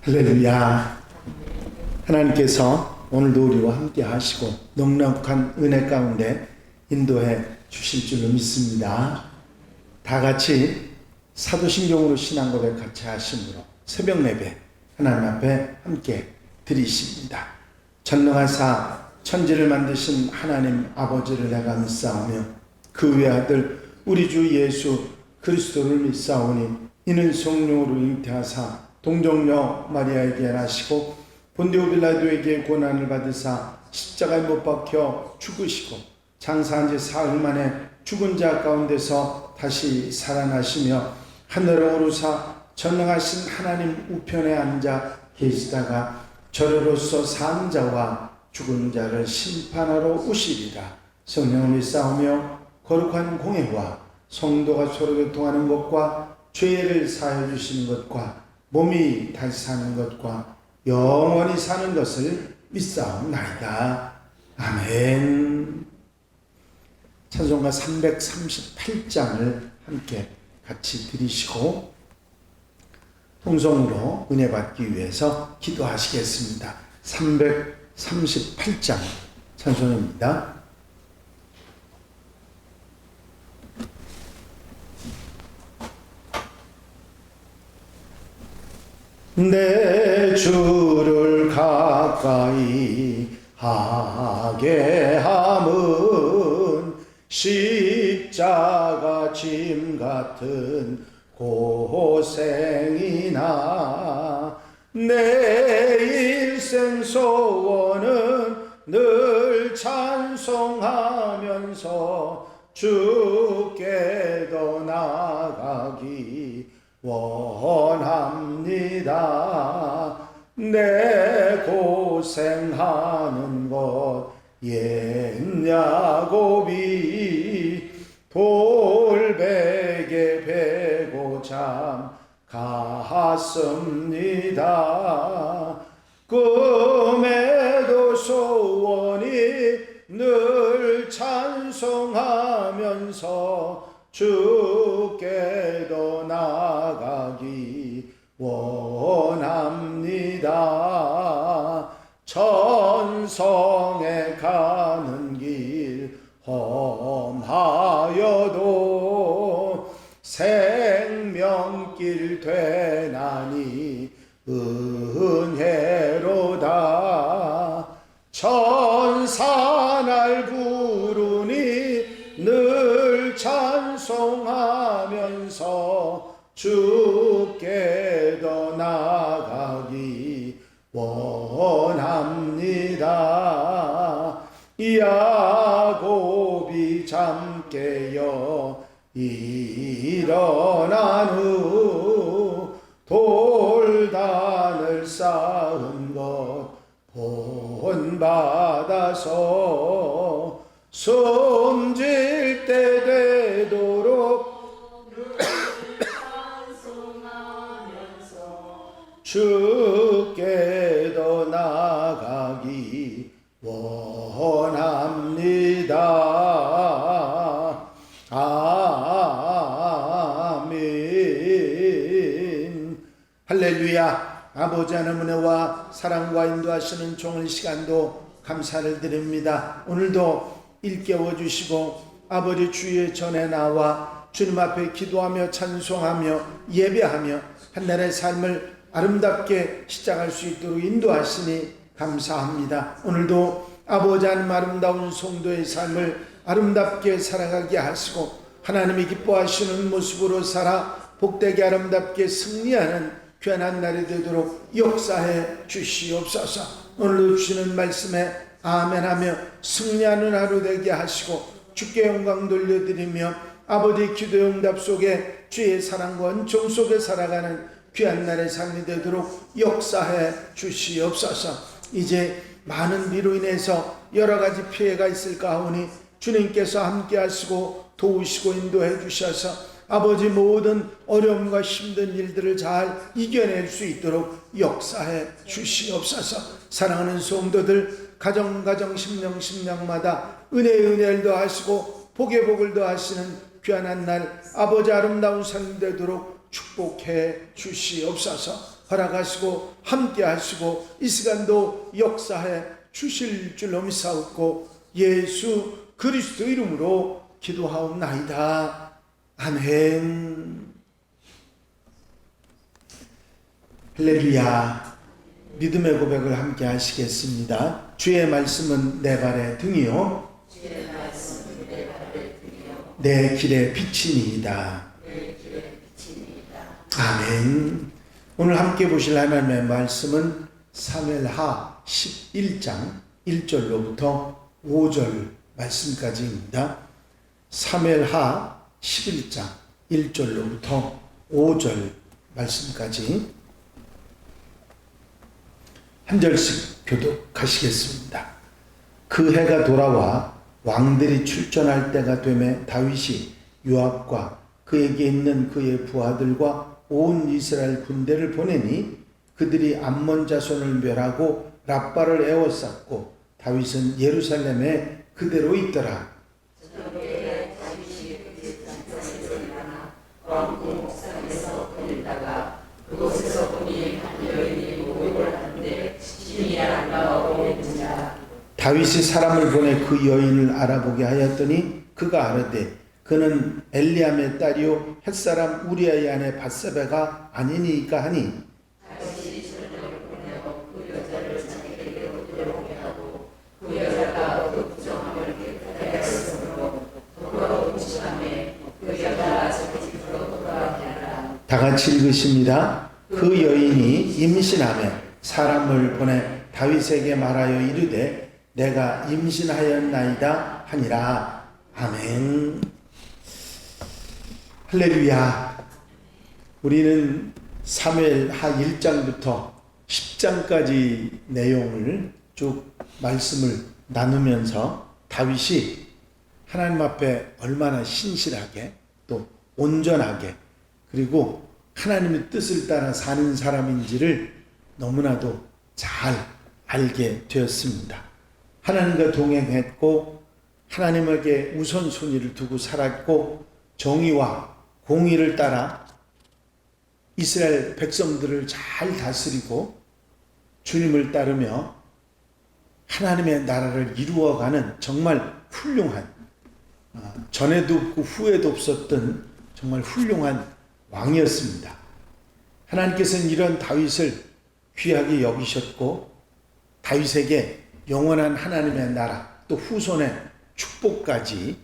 할렐루야. 하나님께서 오늘도 우리와 함께 하시고 넉넉한 은혜 가운데 인도해 주실 줄로 믿습니다. 다 같이 사도신경으로 신앙 고백 같이 하심으로 새벽 예배 하나님 앞에 함께 드리십니다. 전능하사 천지를 만드신 하나님 아버지를 내가 믿사오며 그 외아들 우리 주 예수 그리스도를 믿사오니 이는 성령으로 잉태하사 동정녀 마리아에게 나시고 본디오 빌라도에게 고난을 받으사 십자가에 못 박혀 죽으시고 장사한 지 사흘 만에 죽은 자 가운데서 다시 살아나시며 하늘에 오르사 전능하신 하나님 우편에 앉아 계시다가 저로서 산 자와 죽은 자를 심판하러 오시리라. 성령을 믿사오며 거룩한 공예와 성도가 서로 교통하는 것과 죄를 사하여 주시는 것과 몸이 다시 사는 것과 영원히 사는 것을 믿사옵나이다. 아멘. 찬송가 338장을 함께 같이 드리시고 통성으로 은혜 받기 위해서 기도하시겠습니다. 338장 찬송입니다. 내 주를 가까이 하게 함은 십자가 짐 같은 고생이나 내 일생 소원은 늘 찬송하면서 주께 더 나아가기 원합니다. 내 고생하는 것 옛 야곱이 돌베개 베고 잠 갔습니다. 꿈에도 소원이 늘 찬송하면서 주께 더 나아가기 원합니다. 천성에 가는 길 험하여도 생명길 되나니 은혜로다. 천사 날 부르니 늘 찬송하면서 주께 더 나아가기 원합니다. 야곱이 잠 깨어 일어난 후 돌단을 쌓은 것 본받아서 숨질 때 되도록 주께 더 나아가기 원합니다. 아멘. 할렐루야. 아버지 하나님 은혜와 사랑과 인도하시는 종일 시간도 감사를 드립니다. 오늘도 일깨워 주시고 아버지 주의 전에 나와 주님 앞에 기도하며 찬송하며 예배하며 한 날의 삶을 아름답게 시작할 수 있도록 인도하시니 감사합니다. 오늘도 아버지 하나님 아름다운 성도의 삶을 아름답게 살아가게 하시고 하나님이 기뻐하시는 모습으로 살아 복되게 아름답게 승리하는 귀한 날이 되도록 역사해 주시옵소서. 오늘도 주시는 말씀에 아멘하며 승리하는 하루 되게 하시고 주께 영광 돌려드리며 아버지 기도 응답 속에 주의 사랑과 은총 속에 살아가는 귀한 날의 삶이 되도록 역사해 주시옵소서. 이제 많은 비로 인해서 여러 가지 피해가 있을까 하오니 주님께서 함께 하시고 도우시고 인도해 주셔서 아버지 모든 어려움과 힘든 일들을 잘 이겨낼 수 있도록 역사해 주시옵소서. 사랑하는 성도들 가정 심령마다 은혜를 더하시고 복의 복을 더하시는 귀한 날 아버지 아름다운 삶 되도록 축복해 주시옵소서. 허락하시고 함께 하시고 이 시간도 역사해 주실 줄로 믿사옵고 예수 그리스도 이름으로 기도하옵나이다. 아멘. 할렐루야. 믿음의 고백을 함께 하시겠습니다. 주의 말씀은 내 발의 등이요 내 길의 빛이니이다. 아멘. 오늘 함께 보실 하나님의 말씀은 사무엘하 11장 1절로부터 5절 말씀까지입니다. 사무엘하 11장 1절로부터 5절 말씀까지 한 절씩 교독하시겠습니다. 그 해가 돌아와 왕들이 출전할 때가 되매 다윗이 요압과 그에게 있는 그의 부하들과 온 이스라엘 군대를 보내니 그들이 암몬 자손을 멸하고 랍바를 에워쌌고 다윗은 예루살렘에 그대로 있더라. 다윗이 사람을 보내 그 여인을 알아보게 하였더니 그가 아뢰되 그는 엘리암의 딸이요 햇사람 우리아의 아내 밧세바가 아니니까 하니 다 같이 읽으십니다. 그 여인이 임신하며 사람을 보내 다윗에게 말하여 이르되 내가 임신하였나이다 하니라. 아멘. 할렐루야. 우리는 사무엘하 1장부터 10장까지 내용을 쭉 말씀을 나누면서 다윗이 하나님 앞에 얼마나 신실하게 또 온전하게 그리고 하나님의 뜻을 따라 사는 사람인지를 너무나도 잘 알게 되었습니다. 하나님과 동행했고 하나님에게 우선순위를 두고 살았고 정의와 공의를 따라 이스라엘 백성들을 잘 다스리고 주님을 따르며 하나님의 나라를 이루어가는 정말 훌륭한 전에도 없고 후에도 없었던 정말 훌륭한 왕이었습니다. 하나님께서는 이런 다윗을 귀하게 여기셨고 다윗에게 영원한 하나님의 나라 또 후손의 축복까지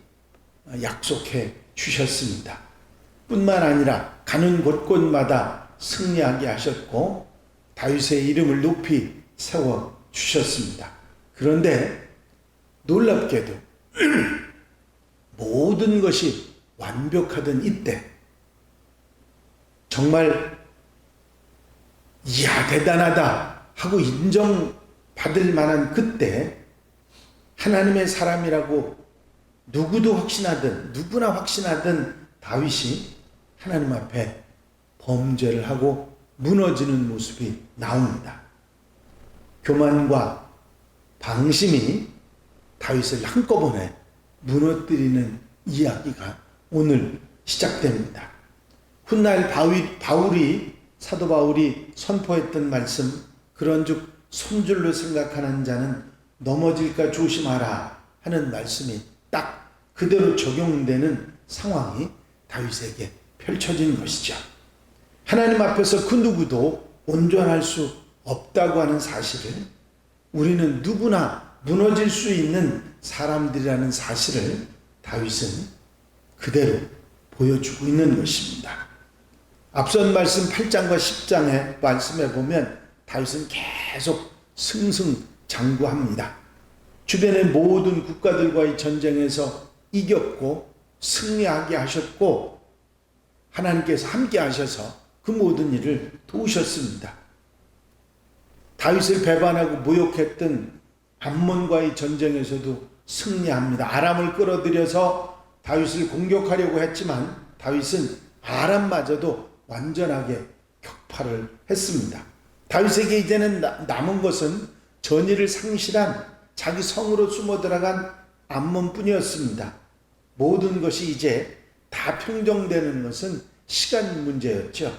약속해 주셨습니다. 뿐만 아니라 가는 곳곳마다 승리하게 하셨고 다윗의 이름을 높이 세워 주셨습니다. 그런데 놀랍게도 모든 것이 완벽하던 이때 정말 이야 대단하다 하고 인정받을 만한 그때 하나님의 사람이라고 누구나 확신하던 다윗이 하나님 앞에 범죄를 하고 무너지는 모습이 나옵니다. 교만과 방심이 다윗을 한꺼번에 무너뜨리는 이야기가 오늘 시작됩니다. 훗날 사도 바울이 선포했던 말씀, 그런즉 손줄로 생각하는 자는 넘어질까 조심하라 하는 말씀이 딱 그대로 적용되는 상황이 다윗에게 펼쳐진 것이죠. 하나님 앞에서 그 누구도 온전할 수 없다고 하는 사실을 우리는 누구나 무너질 수 있는 사람들이라는 사실을 다윗은 그대로 보여주고 있는 것입니다. 앞선 말씀 8장과 10장의 말씀에 보면 다윗은 계속 승승장구합니다. 주변의 모든 국가들과의 전쟁에서 이겼고 승리하게 하셨고 하나님께서 함께 하셔서 그 모든 일을 도우셨습니다. 다윗을 배반하고 모욕했던 암몬과의 전쟁에서도 승리합니다. 아람을 끌어들여서 다윗을 공격하려고 했지만 다윗은 아람마저도 완전하게 격파를 했습니다. 다윗에게 이제는 남은 것은 전의를 상실한 자기 성으로 숨어 들어간 암몬뿐이었습니다. 모든 것이 이제 다 평정되는 것은 시간 문제였죠.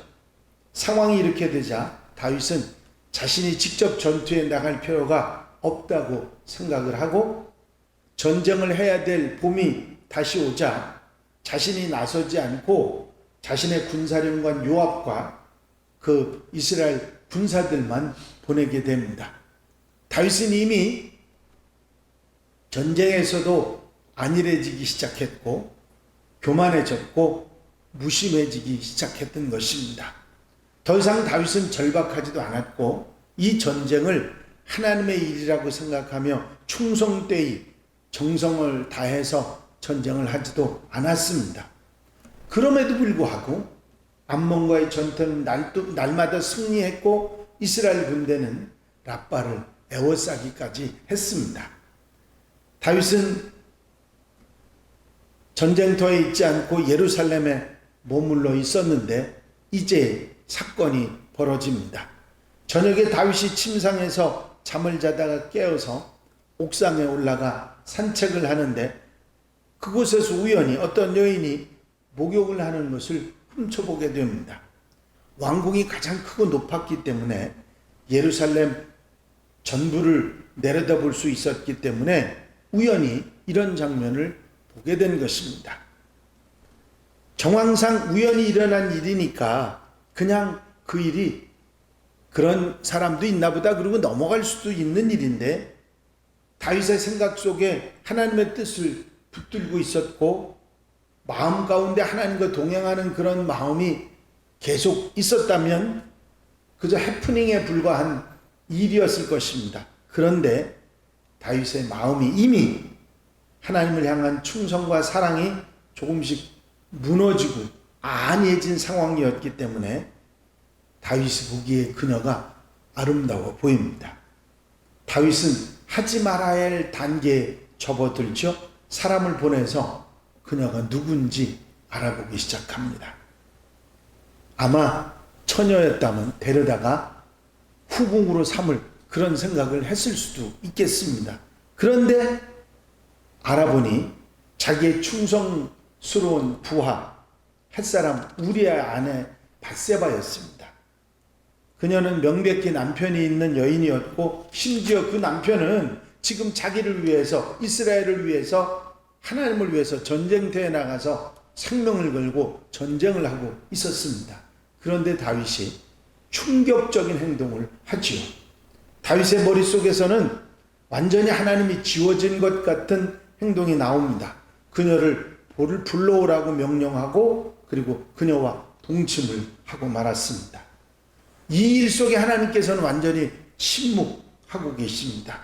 상황이 이렇게 되자 다윗은 자신이 직접 전투에 나갈 필요가 없다고 생각을 하고 전쟁을 해야 될 봄이 다시 오자 자신이 나서지 않고 자신의 군사령관 요압과 그 이스라엘 군사들만 보내게 됩니다. 다윗은 이미 전쟁에서도 안일해지기 시작했고 교만해졌고 무심해지기 시작했던 것입니다. 더 이상 다윗은 절박하지도 않았고 이 전쟁을 하나님의 일이라고 생각하며 충성되이 정성을 다해서 전쟁을 하지도 않았습니다. 그럼에도 불구하고 암몬과의 전투는 날마다 승리했고 이스라엘 군대는 랍바를 에워싸기까지 했습니다. 다윗은 전쟁터에 있지 않고 예루살렘에 머물러 있었는데 이제 사건이 벌어집니다. 저녁에 다윗이 침상에서 잠을 자다가 깨어서 옥상에 올라가 산책을 하는데 그곳에서 우연히 어떤 여인이 목욕을 하는 것을 훔쳐보게 됩니다. 왕궁이 가장 크고 높았기 때문에 예루살렘 전부를 내려다볼 수 있었기 때문에 우연히 이런 장면을 보게 된 것입니다. 정황상 우연히 일어난 일이니까 그냥 그 일이 그런 사람도 있나 보다 그러고 넘어갈 수도 있는 일인데 다윗의 생각 속에 하나님의 뜻을 붙들고 있었고 마음 가운데 하나님과 동행하는 그런 마음이 계속 있었다면 그저 해프닝에 불과한 일이었을 것입니다. 그런데 다윗의 마음이 이미 하나님을 향한 충성과 사랑이 조금씩 무너지고 안해진 상황이었기 때문에 다윗이 보기에 그녀가 아름다워 보입니다. 다윗은 하지 말아야 할 단계에 접어들죠. 사람을 보내서 그녀가 누군지 알아보기 시작합니다. 아마 처녀였다면 데려다가 후궁으로 삼을 그런 생각을 했을 수도 있겠습니다. 그런데 알아보니 자기의 충성스러운 부하 햇사람 우리아의 아내 밧세바였습니다. 그녀는 명백히 남편이 있는 여인이었고 심지어 그 남편은 지금 자기를 위해서 이스라엘을 위해서 하나님을 위해서 전쟁터에 나가서 생명을 걸고 전쟁을 하고 있었습니다. 그런데 다윗이 충격적인 행동을 하지요. 다윗의 머릿속에서는 완전히 하나님이 지워진 것 같은 행동이 나옵니다. 그녀를 불러오라고 명령하고 그리고 그녀와 동침을 하고 말았습니다. 이 일 속에 하나님께서는 완전히 침묵하고 계십니다.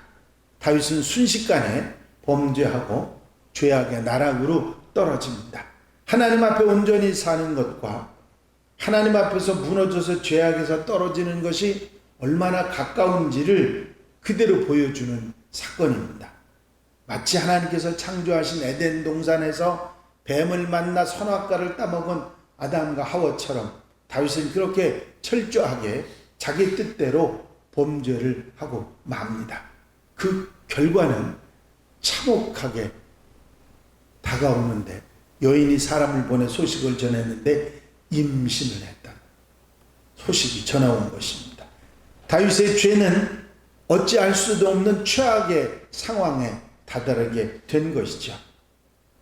다윗은 순식간에 범죄하고 죄악의 나락으로 떨어집니다. 하나님 앞에 온전히 사는 것과 하나님 앞에서 무너져서 죄악에서 떨어지는 것이 얼마나 가까운지를 그대로 보여주는 사건입니다. 마치 하나님께서 창조하신 에덴 동산에서 뱀을 만나 선악과를 따먹은 아담과 하와처럼 다윗은 그렇게 철저하게 자기 뜻대로 범죄를 하고 맙니다. 그 결과는 참혹하게 다가오는데 여인이 사람을 보내 소식을 전했는데 임신을 했다. 소식이 전해온 것입니다. 다윗의 죄는 어찌할 수도 없는 최악의 상황에 다다르게 된 것이죠.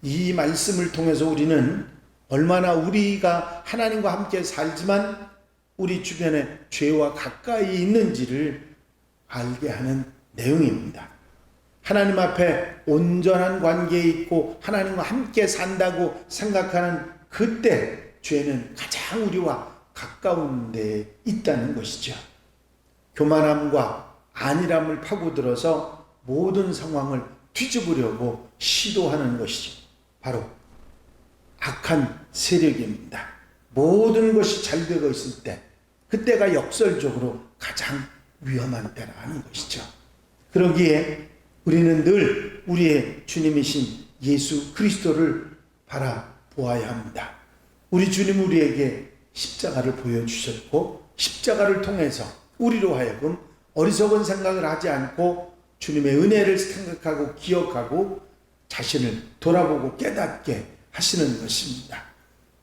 이 말씀을 통해서 우리는 얼마나 우리가 하나님과 함께 살지만 우리 주변에 죄와 가까이 있는지를 알게 하는 내용입니다. 하나님 앞에 온전한 관계에 있고 하나님과 함께 산다고 생각하는 그때 죄는 가장 우리와 가까운 데에 있다는 것이죠. 교만함과 안일함을 파고들어서 모든 상황을 뒤집으려고 시도하는 것이죠. 바로 악한 세력입니다. 모든 것이 잘 되고 있을 때 그때가 역설적으로 가장 위험한 때라는 것이죠. 그러기에 우리는 늘 우리의 주님이신 예수 그리스도를 바라보아야 합니다. 우리 주님 우리에게 십자가를 보여주셨고 십자가를 통해서 우리로 하여금 어리석은 생각을 하지 않고 주님의 은혜를 생각하고 기억하고 자신을 돌아보고 깨닫게 하시는 것입니다.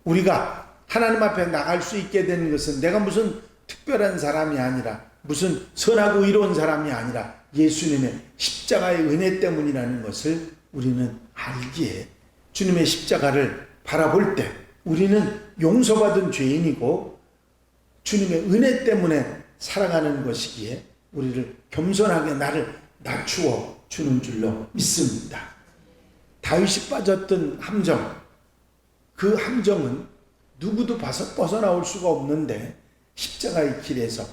우리가 하나님 앞에 나갈 수 있게 되는 것은 내가 무슨 특별한 사람이 아니라, 무슨 선하고 의로운 사람이 아니라 예수님의 십자가의 은혜 때문이라는 것을 우리는 알기에, 주님의 십자가를 바라볼 때 우리는 용서받은 죄인이고 주님의 은혜 때문에 살아가는 것이기에 우리를 겸손하게 나를 낮추어 주는 줄로 믿습니다. 다윗이 빠졌던 함정, 그 함정은 누구도 벗어나올 수가 없는데 십자가의 길에서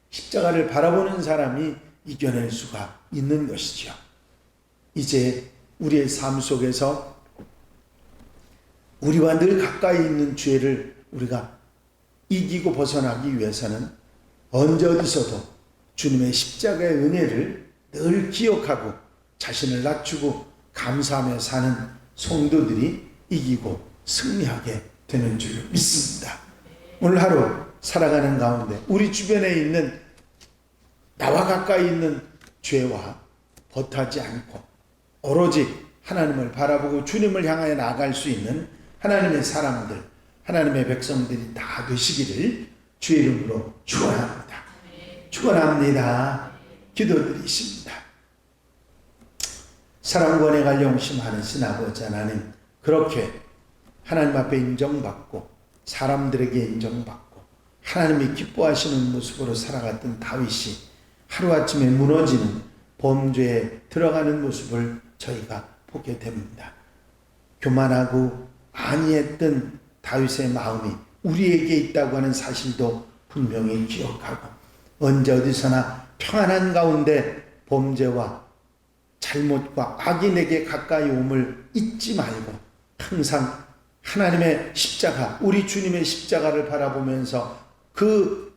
십자가를 바라보는 사람이 이겨낼 수가 있는 것이죠. 이제 우리의 삶 속에서 우리와 늘 가까이 있는 죄를 우리가 이기고 벗어나기 위해서는 언제 어디서도 주님의 십자가의 은혜를 늘 기억하고 자신을 낮추고 감사하며 사는 성도들이 이기고 승리하게 되는 줄 믿습니다. 오늘 하루 살아가는 가운데 우리 주변에 있는 나와 가까이 있는 죄와 벗하지 않고 오로지 하나님을 바라보고 주님을 향하여 나아갈 수 있는 하나님의 사람들, 하나님의 백성들이 다 되시기를 주의 이름으로 축원합니다. 축원합니다. 기도드리십니다. 사랑과 은혜가 영심하신 아버지 하나님, 그렇게 하나님 앞에 인정받고 사람들에게 인정받고 하나님이 기뻐하시는 모습으로 살아갔던 다윗이 하루아침에 무너지는 범죄에 들어가는 모습을 저희가 보게 됩니다. 교만하고 안이했던 다윗의 마음이 우리에게 있다고 하는 사실도 분명히 기억하고 언제 어디서나 평안한 가운데 범죄와 잘못과 악인에게 가까이 옴을 잊지 말고 항상 하나님의 십자가, 우리 주님의 십자가를 바라보면서 그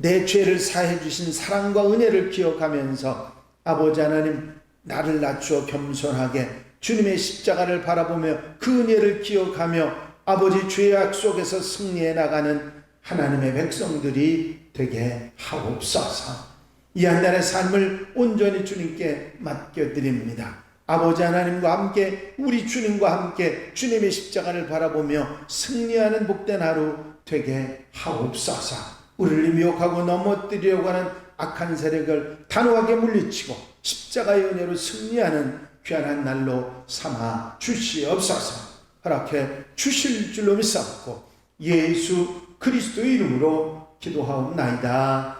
내 죄를 사해 주신 사랑과 은혜를 기억하면서 아버지 하나님, 나를 낮추어 겸손하게 주님의 십자가를 바라보며 그 은혜를 기억하며 아버지 죄악 속에서 승리해 나가는 하나님의 백성들이 되게 하옵소서. 이 한 달의 삶을 온전히 주님께 맡겨드립니다. 아버지 하나님과 함께, 우리 주님과 함께 주님의 십자가를 바라보며 승리하는 복된 하루 되게 하옵소서. 우리를 미혹하고 넘어뜨리려고 하는 악한 세력을 단호하게 물리치고 십자가의 은혜로 승리하는 귀한 한 날로 삼아 주시옵소서. 허락해 주실 줄로 믿사옵고 예수 그리스도의 이름으로 기도하옵나이다.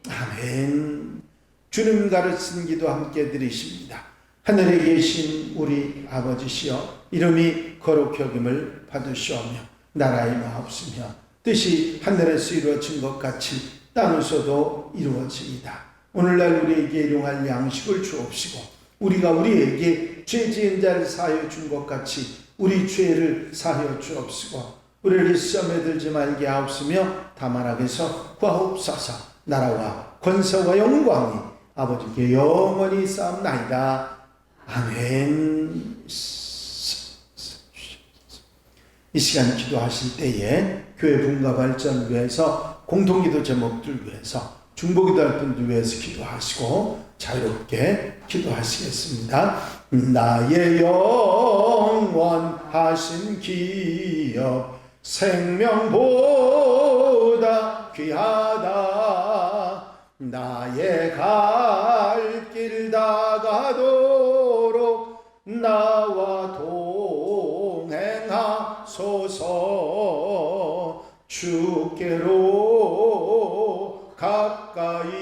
아멘. 주님 가르친 기도 함께 드리십니다. 하늘에 계신 우리 아버지시여, 이름이 거룩히 여김을 받으시오며 나라의 마옵시며 뜻이 하늘에서 이루어진 것 같이 땅에서도 이루어지이다. 오늘날 우리에게 일용할 양식을 주옵시고 우리가 우리에게 죄 지은 자를 사하여 준 것 같이 우리 죄를 사하여 주옵시고 우리를 시험에 들지 말게 하옵시며 다만 악에서 구하옵소서. 나라와 권세와 영광이 아버지께 영원히 쌓옵나이다. 아멘. 이 시간 기도하실 때에 교회 분과 발전을 위해서, 공동기도 제목들 위해서, 중보기도할 분들 위해서 기도하시고 자유롭게 기도하시겠습니다. 나의 영원하신 기업 생명보다 귀하다. 나의 갈 길 다가도록 나와 동행하소서. 주께로 가까이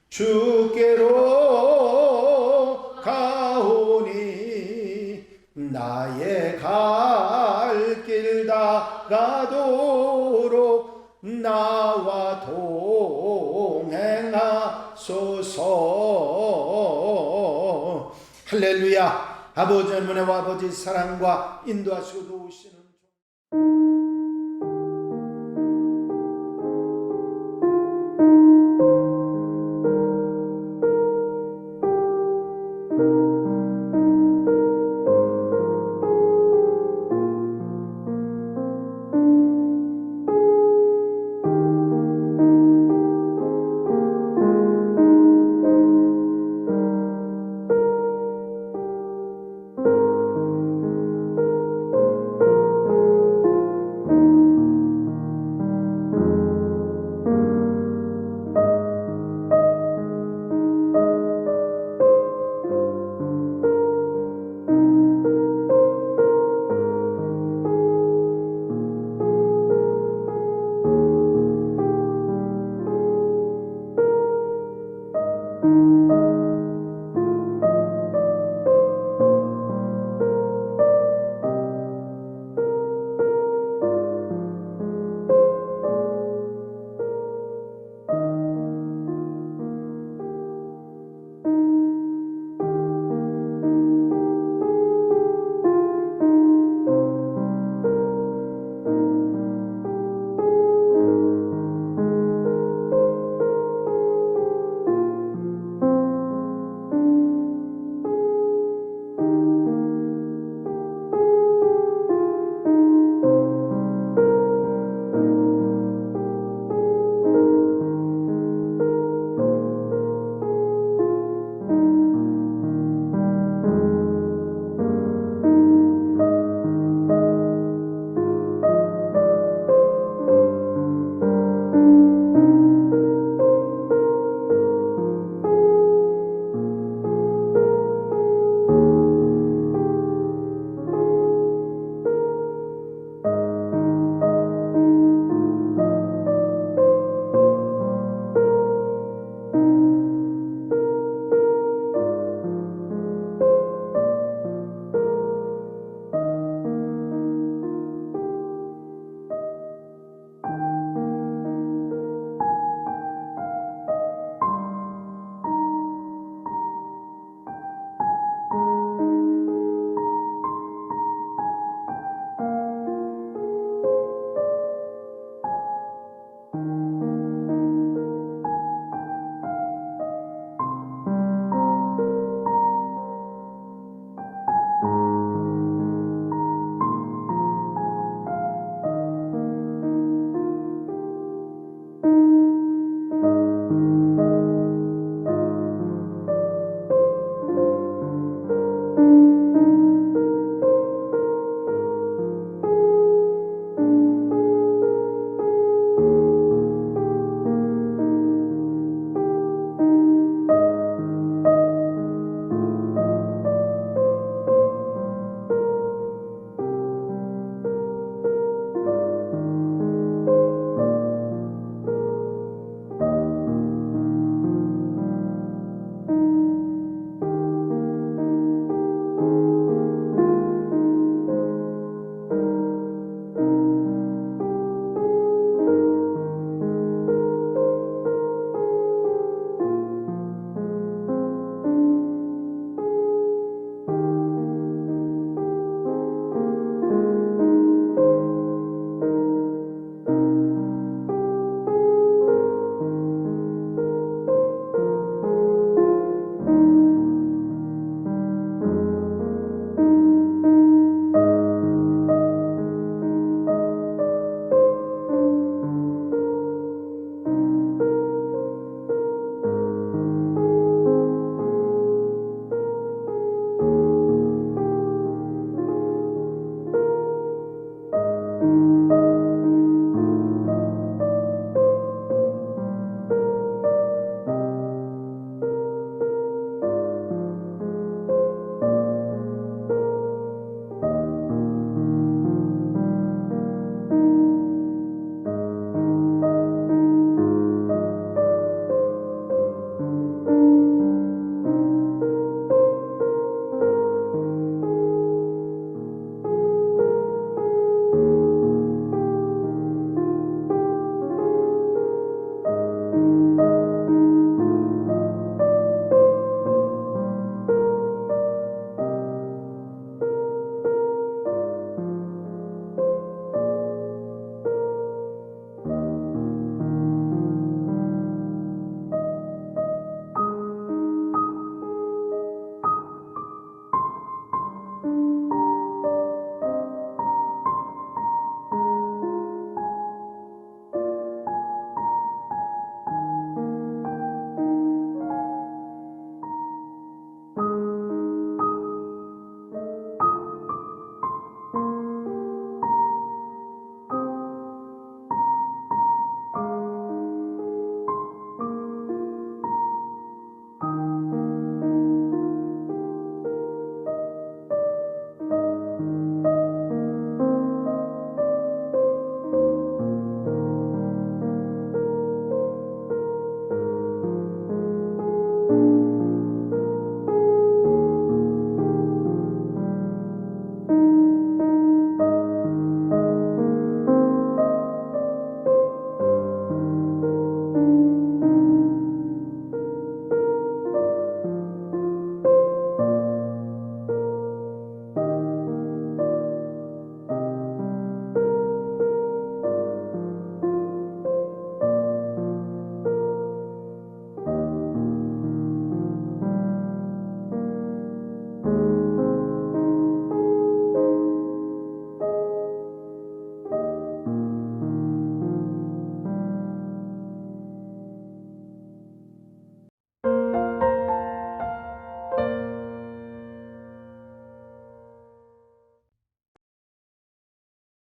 주께로 가오니 나의 갈 길 다가도록 나와 동행하소서. 할렐루야. 아버지 은혜와 아버지 사랑과 인도하시고 도우시는